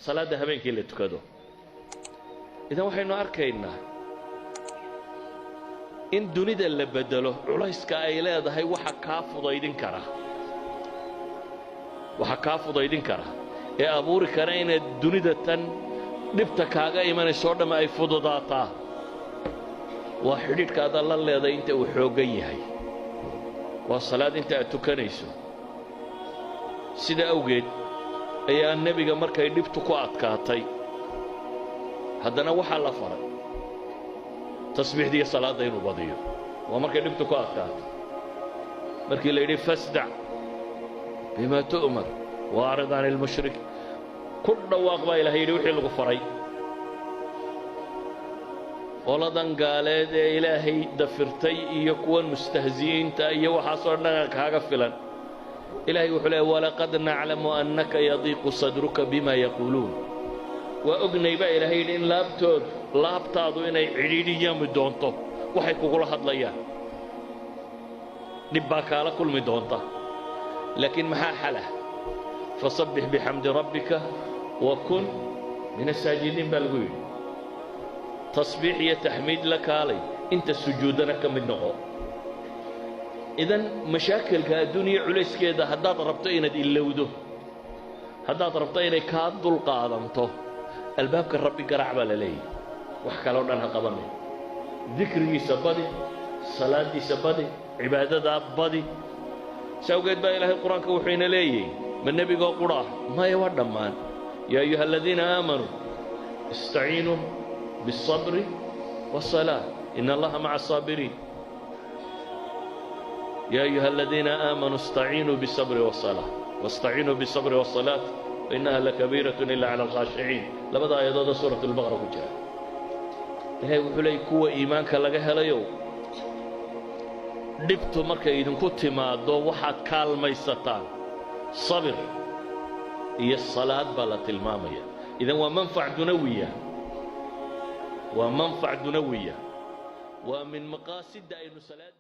salaada habeenkii la tukado idan waxaynu arkaynaa in dunida la bedelo culayska ay leedahay waxa kaa fudaydin kara ee abuuri kara inaad dunida tan dhibta kaaga imanayso dhama ay fududaataa waa xidhiidhkaada la leedahay inta uu xooggan yahay waa salaad inta aad tukanayso sida awgeed ayaa nebiga markay dhibtu ku adkaatay haddana waxaa la faray tasbiixdiiyo salaadda inuu badiyo waa markay dhibtu ku adkaatay markii la yidhi fasdac bima tu'mar waarid can ilmushrik ku dhawaaq baa ilahay yidhi wixii lagu faray qoladan gaaleed ee ilaahay dafirtay iyo kuwan mustahzi'iinta iyo waxaasoo dhan kaaga filan ilaahay wuxuu leeyahay walaqad naclamu annaka yadiiqu sadruka bima yaquuluun waa ognay baa ilaahay yidhi in laabtaadu inay cidhiidhiyami doonto waxay kugula hadlayaan dhib baa kaala kulmi doonta laakiin maxaa xala fasabbix bixamdi rabbika wa kun min asaajidiin baa lagu yidhi tasbiix iyo taxmiid la kaalay inta sujuudana ka mid noqo idan mashaakilka adduuniya culayskeeda haddaad rabto inaad ilowdo haddaad rabto inay kaa dulqaadanto albaabka rabbi garaac baa la leeyahay wax kaloo dhan ha qabanay dikrigiisa badi salaadiisa badi cibaadadaa badi sawgeed baa ilaahay qur-aanka wuxuu ina leeyahay ma nebigoo qura ah maya waa dhammaan yaa ayuha aladiina aamanuu istaciinuu biالصabri والصلاة إن الله مع الصابرين يا أيها الذين آمنوا استعينوا بالصبر والصلاة واستعينوا بالصبر والصلاة وإنها لكبيرة إلا على الخاشعين لبدا آيات سورة البقرة كجاء إلهي وحلي كوة إيمانك لغاها ليو dhibtu markay idinku timaado waxaad kaalmaysataan sabir iyo salaad baa la tilmaamaya idan waa manfac dunawiya ومنفع دنوية ومن مقاصد أن صلاة